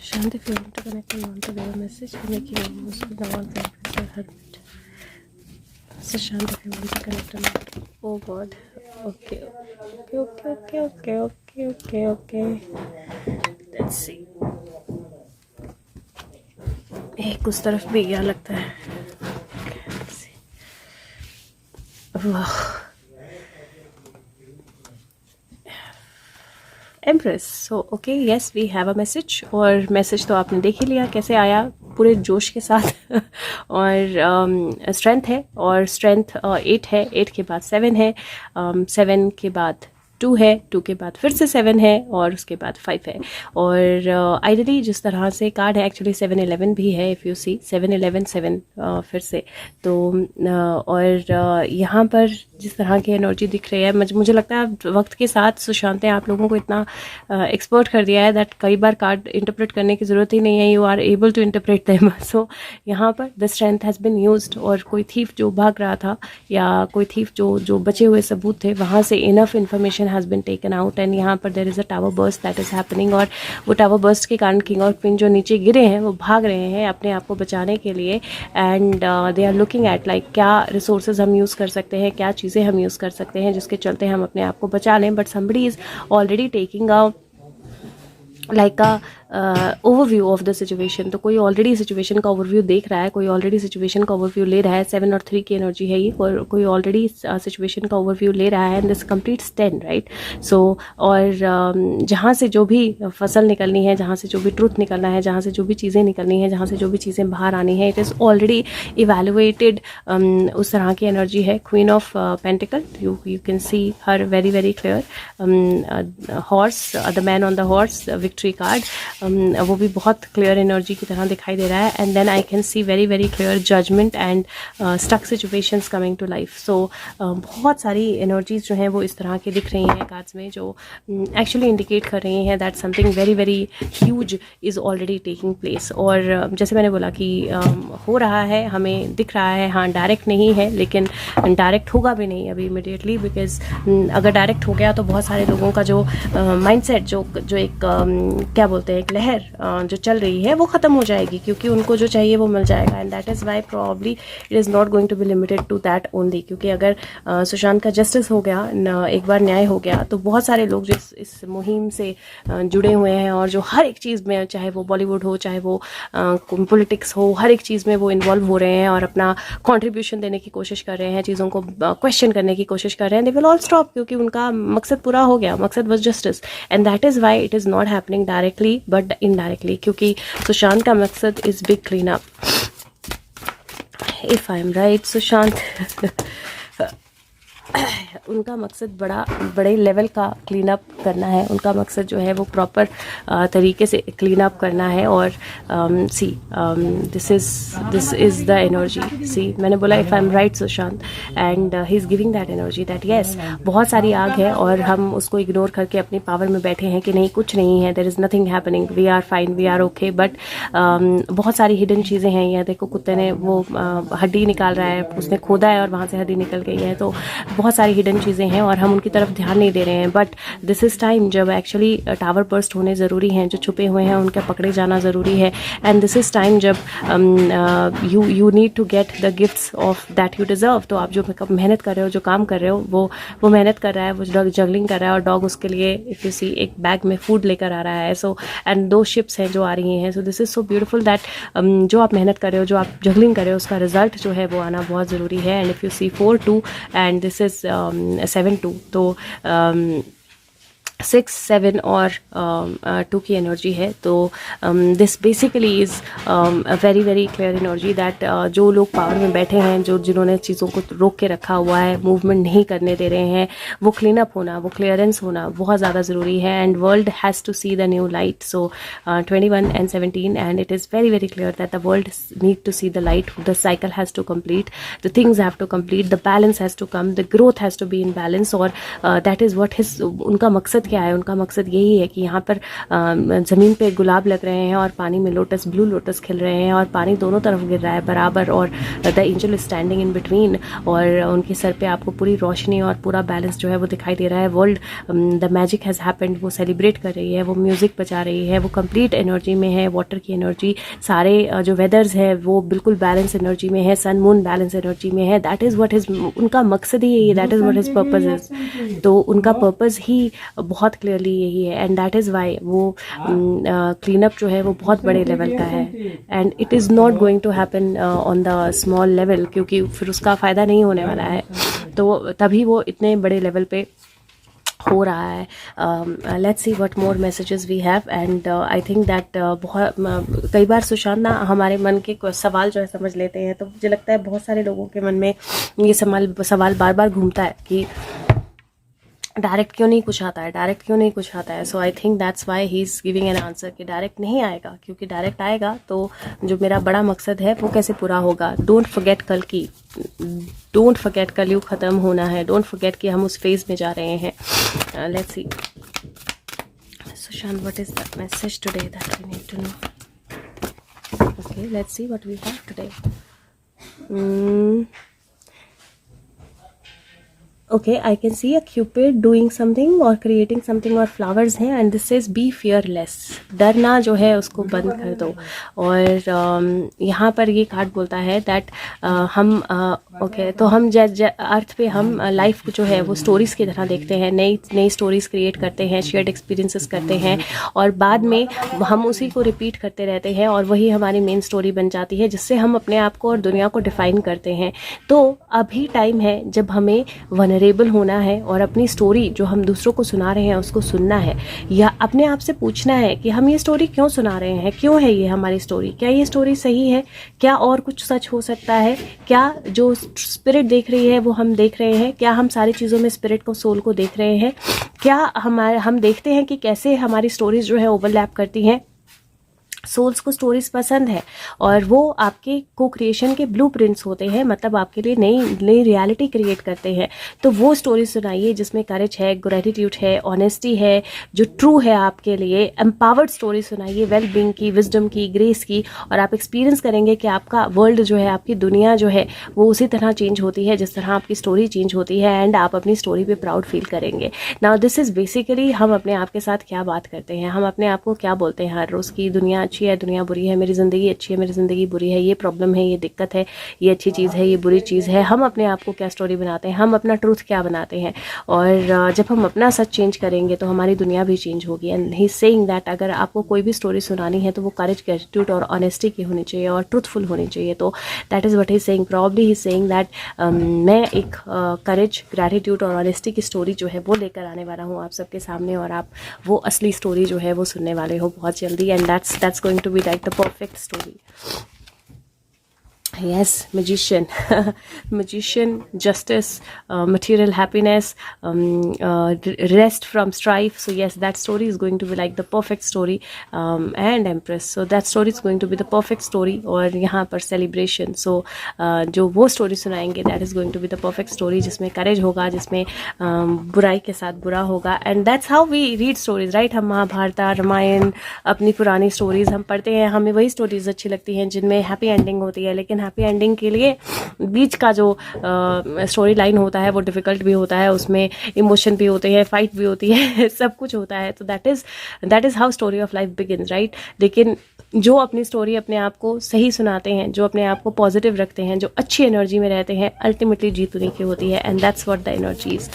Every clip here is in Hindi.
Shant, if you want to connect and want to leave a message, you're making a use of the one frequency hermit. So Shant, if you want to connect and want to... Oh God. Okay. Let's see. एक उस तरफ भी गया लगता है. वाह. Empress. So okay, yes we have a message. और मैसेज तो आपने देख ही लिया कैसे आया, पूरे जोश के साथ. और स्ट्रेंथ है, और स्ट्रेंथ 8 है, 8 के बाद 7 है, 7 के बाद 2 है, 2 के बाद फिर से 7 है, और उसके बाद 5 है. और आइडियली जिस तरह से कार्ड है, एक्चुअली 7-11 भी है. इफ़ यू सी 7-11-7 फिर से तो और यहाँ पर जिस तरह की एनर्जी दिख रही है, मुझे लगता है वक्त के साथ सुशांत ने आप लोगों को इतना एक्सपर्ट कर दिया है दैट कई बार कार्ड इंटरप्रेट करने की ज़रूरत ही नहीं है. You are able to interpret them. So यहाँ पर the strength has been used. और कोई थीफ जो भाग रहा था, या कोई थीफ जो बचे हुए सबूत थे, वहाँ से enough information has been taken out. And यहाँ पर there is a tower burst that is happening. और वो टावर बर्स्ट के कारण किंग और क्वीन जो नीचे गिरे हैं वो भाग रहे हैं अपने आप को बचाने के लिए. And they are looking at like क्या रिसोर्सेज हम यूज़ कर सकते हैं, क्या चीज़ें हम यूज़ कर सकते हैं जिसके चलते हम अपने आप को बचा लें. But somebody is already taking a like overview of the situation. तो कोई ऑलरेडी सिचुएशन का ओवरव्यू देख रहा है, कोई ऑलरेडी सिचुएशन का ओवरव्यू ले रहा है. 7 और 3 की एनर्जी है ये, और कोई ऑलरेडी सिचुएशन का ओवरव्यू ले रहा है. And this completes 10, right. So और जहाँ से जो भी फसल निकलनी है, जहाँ से जो भी ट्रूथ निकलना है, जहाँ से जो भी चीज़ें निकलनी है, जहाँ से जो भी चीज़ें बाहर आनी है, इट इज़ ऑलरेडी इवेलुएटेड. उस तरह की एनर्जी है. Queen of pentacle, you can see her very very clear. Horse, the man on the horse, victory card, वो भी बहुत क्लियर एनर्जी की तरह दिखाई दे रहा है. And then I can see very very clear judgement and stuck situations coming to life. So बहुत सारी एनर्जीज जो हैं वो इस तरह की दिख रही हैं कार्ड्स में, जो एक्चुअली इंडिकेट कर रही हैं that something very very huge is already taking place. और जैसे मैंने बोला कि हो रहा है, हमें दिख रहा है. हाँ, डायरेक्ट नहीं है, लेकिन डायरेक्ट होगा भी नहीं अभी इमिडिएटली, बिकॉज अगर डायरेक्ट हो गया तो बहुत सारे लोगों का जो माइंडसेट, जो एक क्या बोलते हैं, एक लहर जो चल रही है वो ख़त्म हो जाएगी, क्योंकि उनको जो चाहिए वो मिल जाएगा. And that is why probably it is not going to be limited to that only. क्योंकि अगर सुशांत का जस्टिस हो गया, एक बार न्याय हो गया, तो बहुत सारे लोग जो इस मुहिम से जुड़े हुए हैं, और जो हर एक चीज़ में, चाहे वो बॉलीवुड हो, चाहे वो पॉलिटिक्स हो, हर एक चीज़ में वो इन्वॉल्व हो रहे हैं और अपना कॉन्ट्रीब्यूशन देने की कोशिश कर रहे हैं, चीज़ों को क्वेश्चन करने की कोशिश कर रहे हैं. दे विल ऑल स्टॉप, क्योंकि उनका मकसद पूरा हो गया. मकसद was justice. And that is why it is not happening directly but indirectly, क्योंकि सुशांत का मकसद is big clean up. If I am right, Sushant उनका मकसद बड़े लेवल का क्लीन अप करना है. उनका मकसद जो है वो प्रॉपर तरीके से क्लीन अप करना है. और see this is the energy. See, मैंने बोला if I am right Sushant, and he is giving that energy that yes, बहुत सारी आग है और हम उसको इग्नोर करके अपनी पावर में बैठे हैं कि नहीं, कुछ नहीं है, there is nothing happening, we are fine, we are okay. But बहुत सारी हिडन चीज़ें हैं. यह देखो, कुत्ते ने वो हड्डी निकाल रहा है, उसने खोदा है और वहाँ से हड्डी निकल गई है. तो बहुत सारी हिडन चीज़ें हैं और हम उनकी तरफ ध्यान नहीं दे रहे हैं. बट दिस इज़ टाइम जब एक्चुअली टावर बर्स्ट होने ज़रूरी हैं, जो छुपे हुए हैं उनके पकड़े जाना ज़रूरी है. एंड दिस इज़ टाइम जब you need to get the gifts of that you deserve. तो आप जो मेहनत कर रहे हो, जो काम कर रहे हो, वो मेहनत कर रहा है, वो जगलिंग कर रहा है, और डॉग उसके लिए, इफ़ यू सी, एक बैग में फूड लेकर आ रहा है. सो एंड 2 शिप्स हैं जो आ रही हैं. So this is so beautiful that जो आप मेहनत कर रहे हो, जो आप जगलिंग कर रहे हो, उसका रिजल्ट जो है वो आना बहुत ज़रूरी है. And if you see 4-2 and this is 7-2, तो 6, 7 और 2 की एनर्जी है. तो this basically is a very very clear energy that जो लोग पावर में बैठे हैं, जिन्होंने चीज़ों को रोक के रखा हुआ है, मूवमेंट नहीं करने दे रहे हैं, वो क्लीन अप होना, वो क्लियरेंस होना बहुत ज़्यादा ज़रूरी है. And world has to see the new light. So 21 and 17, and it is very very clear that the world need to see the light. The cycle has to complete, the things have to complete, the balance has to come, the growth has to be in balance. और दैट इज़ व्हाट उनका मकसद क्या है, उनका मकसद यही है कि यहाँ पर ज़मीन पे गुलाब लग रहे हैं और पानी में लोटस, ब्लू लोटस खिल रहे हैं और पानी दोनों तरफ गिर रहा है बराबर, और the angel is standing in between, और उनके सर पे आपको पूरी रोशनी और पूरा बैलेंस जो है वो दिखाई दे रहा है। World, the magic has happened, वो सेलिब्रेट कर रही है, वो म्यूज़िक बजा रही है, वो कंप्लीट एनर्जी में है, वाटर की एनर्जी, सारे जो वेदर्स है वो बिल्कुल बैलेंस एनर्जी में है, सन मून बैलेंस एनर्जी में है। दैट इज़ व्हाट इज़, उनका मकसद ही यही है, that is what is purpose is. तो उनका पर्पस ही बहुत क्लियरली यही है, एंड दैट इज़ वाई वो क्लीन अप जो है वो बहुत बड़े लेवल का है, and it is not going to happen on the small level, क्योंकि फिर उसका फ़ायदा नहीं होने वाला है। तो तभी वो इतने बड़े लेवल पे हो रहा है। Let's see what more messages we have, and I think that बहुत कई बार सुशांत ना हमारे मन के सवाल जो है समझ लेते हैं, तो मुझे लगता है बहुत सारे लोगों के मन में ये सवाल बार बार घूमता है कि डायरेक्ट क्यों नहीं कुछ आता है, डायरेक्ट क्यों नहीं कुछ आता है। So I think that's why he is giving an answer कि डायरेक्ट नहीं आएगा, क्योंकि डायरेक्ट आएगा तो जो मेरा बड़ा मकसद है वो कैसे पूरा होगा। डोंट फॉरगेट कल की, डोंट फॉरगेट कलयुग ख़त्म होना है, डोंट फॉरगेट कि हम उस फेज में जा रहे हैं। Let's see Sushant, what is the message today that we need to know. Okay, let's see what we have today. Okay, I can see a cupid doing something or creating something, और flowers हैं, and this says be fearless, डरना जो है उसको बंद कर दो। और यहाँ पर ये कार्ड बोलता है दैट हम ओके, तो हम अर्थ पे हम लाइफ जो है वो स्टोरीज़ की तरह देखते हैं, नई नई स्टोरीज़ क्रिएट करते हैं, शेयर्ड एक्सपीरियंसेस करते हैं, और बाद में हम उसी को रिपीट करते रहते हैं, और वही हमारी मेन स्टोरी बन जाती है, जिससे हम अपने आप को और दुनिया को डिफाइन करते हैं। तो अभी टाइम है जब हमें वनरेबल होना है और अपनी स्टोरी जो हम दूसरों को सुना रहे हैं उसको सुनना है, या अपने आप से पूछना है कि हम ये स्टोरी क्यों सुना रहे हैं, क्यों है ये हमारी स्टोरी, क्या ये स्टोरी सही है, क्या और कुछ सच हो सकता है, क्या जो स्पिरिट देख रही है वो हम देख रहे हैं, क्या हम सारी चीज़ों में स्पिरिट को, सोल को देख रहे हैं, क्या हम देखते हैं कि कैसे हमारी स्टोरीज जो है ओवरलैप करती हैं। सोल्स को स्टोरीज पसंद है और वो आपके को क्रिएशन के ब्लूप्रिंट्स होते हैं, मतलब आपके लिए नई रियलिटी क्रिएट करते हैं। तो वो स्टोरी सुनाइए जिसमें करेज है, ग्रेटिट्यूड है, ऑनेस्टी है, जो ट्रू है आपके लिए। एम्पावर्ड स्टोरी सुनाइए, वेल बीइंग की, विजडम की, ग्रेस की, और आप एक्सपीरियंस करेंगे कि आपका वर्ल्ड जो है, आपकी दुनिया जो है वो उसी तरह चेंज होती है जिस तरह आपकी स्टोरी चेंज होती है, एंड आप अपनी स्टोरी पे प्राउड फील करेंगे। नाउ दिस इज़ बेसिकली हम अपने आप के साथ क्या बात करते हैं, हम अपने आप को क्या बोलते हैं हर रोज़ की, दुनिया अच्छी है, दुनिया बुरी है, मेरी ज़िंदगी अच्छी है, मेरी ज़िंदगी बुरी है, ये प्रॉब्लम है, ये दिक्कत है, ये अच्छी चीज़ है, ये बुरी चीज़ है। हम अपने आप को क्या स्टोरी बनाते हैं, हम अपना ट्रूथ क्या बनाते हैं, और जब हम अपना सच चेंज करेंगे तो हमारी दुनिया भी चेंज होगी। एंड ही सेइंग दैट अगर आपको कोई भी स्टोरी सुनानी है तो वो करेज, ग्रेटिट्यूड और ऑनेस्टी की होनी चाहिए और ट्रूथफुल होनी चाहिए। तो that is what he saying, probably he saying that मैं एक करेज, ग्रेटिट्यूड और ऑनेस्टी की स्टोरी जो है वो लेकर आने वाला हूँ आप सबके सामने, और आप वो असली स्टोरी जो है वो सुनने वाले हो बहुत जल्दी। And that's going to be like the perfect story. Yes, magician, magician, justice, material happiness, rest from strife. So yes, that story is going to be like the perfect story, and Empress. So that story is going to be the perfect story. और यहाँ पर celebration. So जो वो story सुनाएंगे, that is going to be the perfect story, जिसमें courage होगा, जिसमें बुराई के साथ बुरा होगा। And that's how we read stories, right? हम महाभारत, रामायण, अपनी पुरानी stories हम पढ़ते हैं, हमें वही stories अच्छी लगती हैं जिनमें happy ending होती है। लेकिन हैप्पी एंडिंग के लिए बीच का जो स्टोरी लाइन होता है वो डिफ़िकल्ट भी होता है, उसमें इमोशन भी होते हैं, फाइट भी होती है, सब कुछ होता है। तो that is how story of life begins, right. लेकिन जो अपनी स्टोरी अपने आप को सही सुनाते हैं, जो अपने आप को पॉजिटिव रखते हैं, जो अच्छी एनर्जी में रहते हैं, अल्टीमेटली जीत उन्हीं की होती है। And that's what the energies.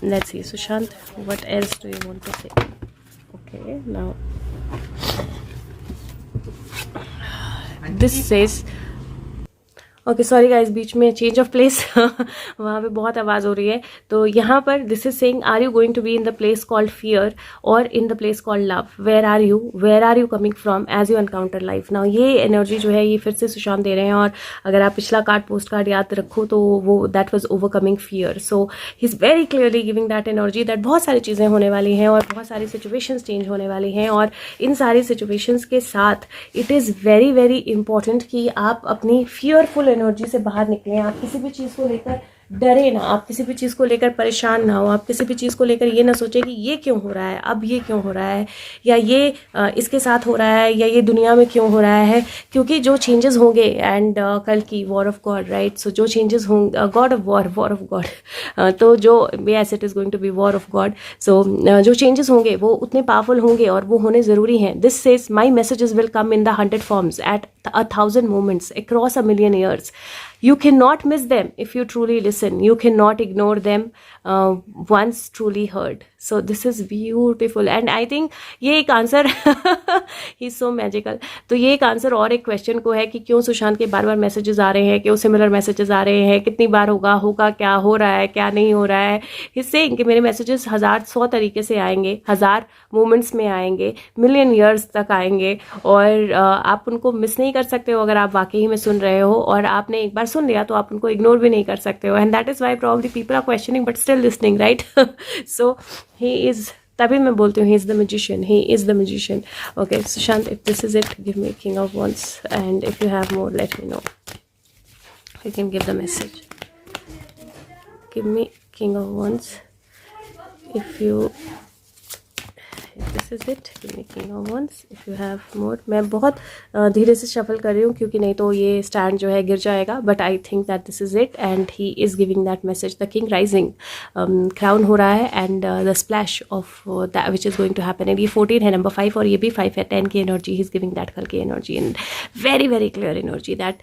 Let's see Sushant, what else do you want to say. Okay, now this says, okay sorry guys, बीच में चेंज ऑफ प्लेस वहाँ पे बहुत आवाज़ हो रही है। तो यहाँ पर this is saying, are you going to be in the place called fear और in the place called love, where are you coming from as you encounter life. Now ये एनर्जी जो है ये फिर से सुशांत दे रहे हैं, और अगर आप पिछला कार्ड, पोस्ट कार्ड याद रखो तो वो that was overcoming fear. So he is very clearly giving that energy that बहुत सारी चीज़ें होने वाली हैं और बहुत सारी सिचुएशंस चेंज होने वाली हैं, और इन सारी सिचुएशंस के साथ it is very very important कि आप अपनी फियरफुल एनर्जी से बाहर निकलें। आप किसी भी चीज़ को लेकर डरे ना, आप किसी भी चीज़ को लेकर परेशान ना हो, आप किसी भी चीज़ को लेकर ये ना सोचें कि ये क्यों हो रहा है, अब ये क्यों हो रहा है, या ये इसके साथ हो रहा है, या ये दुनिया में क्यों हो रहा है, क्योंकि जो चेंजेस होंगे एंड कल की war of God, right, so जो चेंजेस होंगे, God of war of God, तो जो yes it is going to be war of God, so जो चेंजेस होंगे वो उतने पावरफुल होंगे और वो होने ज़रूरी हैं. This says my messages will come in the 100 forms at 1,000 moments across a million years. You cannot miss them if you truly listen. You cannot ignore them once truly heard. So this is beautiful and I think ये एक आंसर ही सो मैजिकल. तो ये एक आंसर और एक क्वेश्चन को है कि क्यों सुशांत के बार बार मैसेजेस आ रहे हैं, क्यों सिमिलर मैसेजेस आ रहे हैं, कितनी बार होगा क्या हो रहा है, क्या नहीं हो रहा है. इससे कि मेरे मैसेजेस 1,000 तरीके से आएंगे, 1,000 मोमेंट्स में आएंगे, मिलियन ईयर्स तक आएंगे और आप उनको मिस नहीं कर सकते हो अगर आप वाकई में सुन रहे हो, और आपने एक बार सुन लिया तो आप उनको इग्नोर भी नहीं कर सकते हो. And that is why probably people are questioning but still listening, right. So he is, तभी मैं बोलती हूँ he is the magician, he is the magician. Okay Sushant, if this is it give me king of wands and if you have more let me know. You can give the message. Give me king of wands if you, this is it, give me king of wands if you have मोर. मैं बहुत धीरे से शफल कर रही हूँ क्योंकि नहीं तो ये स्टैंड जो है गिर जाएगा, but I think that this is it and he is giving that message. The king rising crown हो रहा है and the splash of that which is going to happen. And ये 14 है, नंबर 5 और ये भी 5 है, 10 की energy. He is giving that कल की energy and very very clear energy that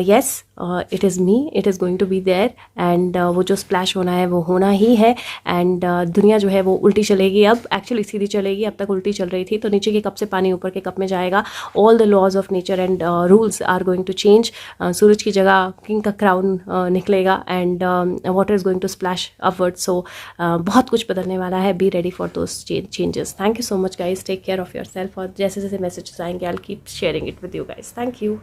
yes it is me, it is going to be there and वो जो स्प्लैश होना है वो होना ही है. एंड दुनिया जो है वो उल्टी चलेगी, अब एक्चुअली सीधी चलेगी, अब तक उल्टी चल रही थी. तो नीचे के कप से पानी ऊपर के कप में जाएगा. All the laws of nature and rules are going to change. सूरज की जगह किंग का क्राउन निकलेगा and water is going to splash upward. So बहुत कुछ बदलने वाला है. Be ready for those changes. Thank you so much guys, take care of yourself. और जैसे जैसे मैसेजेस आएंगे I will keep sharing it with you guys. Thank you.